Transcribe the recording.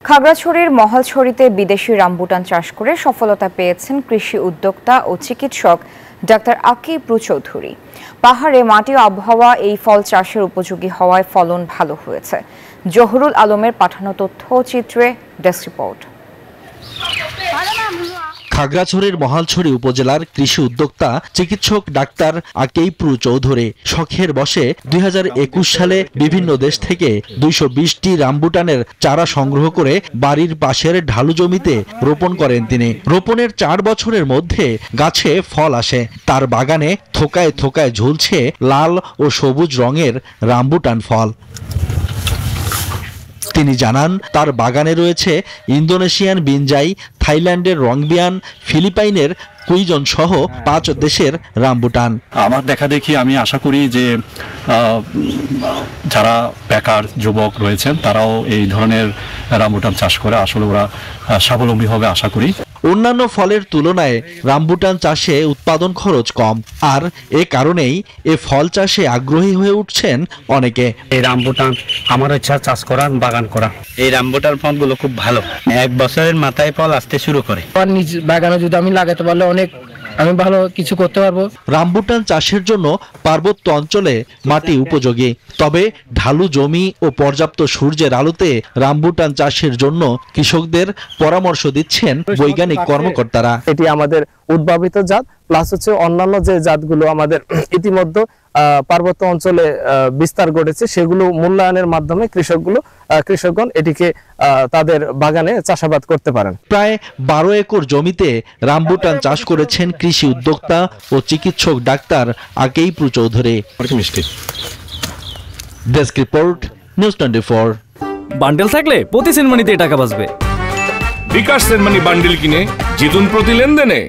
খাগড়াছড়ির মহালছড়িতে বিদেশি রামবুটান চাষ করে সফলতা পেয়েছেন কৃষি উদ্যোক্তা ও চিকিৎসক ডাক্তার আকিব চৌধুরী। পাহাড়ে মাটি ও আবহাওয়া এই ফল চাষের উপযোগী হওয়ায় ফলন ভালো হয়েছে। জহুরুল আলমের পাঠানো তথ্য চিত্রে ডেস্ক রিপোর্ট। খাগড়াছড়ির মহালছড়ি উপজেলার কৃষি উদ্যোক্তা চিকিৎসক ডাক্তার আকিব চৌধুরী শখের বশে 2021 সালে বিভিন্ন দেশ থেকে 220টি রামবুটানের চারা সংগ্রহ করে বাড়ির পাশের ঢালু জমিতে রোপণ করেন তিনি। রোপণের 4 বছরের মধ্যে গাছে ফল আসে। তার বাগানে থোকায় থোকায় ঝুলছে লাল ও সবুজ রঙের রামবুটান ফল। তিনি জানান, তার বাগানে রয়েছে ইন্দোনেশিয়ান বিনজাই, থাইল্যান্ডের রংবিয়ান, ফিলিপাইনের কুইজন সহ 5 দেশের রামবুটান। আমার দেখা দেখি আমি আশা করি যে যারা বেকার যুবক রয়েছেন তারাও এই ধরনের রামবুটান চাষ করে আসলে ওরা স্বাবলম্বী হবে আশা করি। অন্যান্য ফলের তুলনায় রামবুটান চাষে উৎপাদন খরচ কম, আর এ কারণেই এ ফল চাষে আগ্রহী হয়ে উঠছেন অনেকে। এই রামবুটান আমার ইচ্ছা চাষ করা, বাগান করা। এই রামবুটান ফলগুলো খুব ভালো, 1 বছরের মাথায় ফল আসতে শুরু করে। আমার নিজ বাগানে যদি আমি লাগাতে পারলে আমি ভালো কিছু করতে পারবো। রামবুটান চাষের জন্য পার্বত্য অঞ্চলে মাটি উপযোগী, তবে ঢালু জমি ও পর্যাপ্ত সূর্যের আলোতে রামবুটান চাষের জন্য কৃষকদের পরামর্শ দিচ্ছেন বৈজ্ঞানিক কর্মকর্তারা। এটি আমাদের উদ্ভাবিত জাত, প্লাস হচ্ছে অন্যান্য যে জাতগুলো আমাদের ইতিমধ্যে পার্বত্য অঞ্চলে বিস্তার ঘটেছে সেগুলো মূল্যায়নের মাধ্যমে কৃষকগণ এটিকে তাদের বাগানে চাষাবাদ করতে পারেন। প্রায় 12 একর জমিতে রামবুটান চাষ করেছেন কৃষি উদ্যোক্তা ও চিকিৎসক doctor Akib Chowdhury. Desk report, news 24। Bundle থাকলে প্রতি সেনমানিতে টাকা বাঁচবে। বিকাশ সেনমানি বান্ডেল কিনে জিতুন প্রতি লেনদেনে।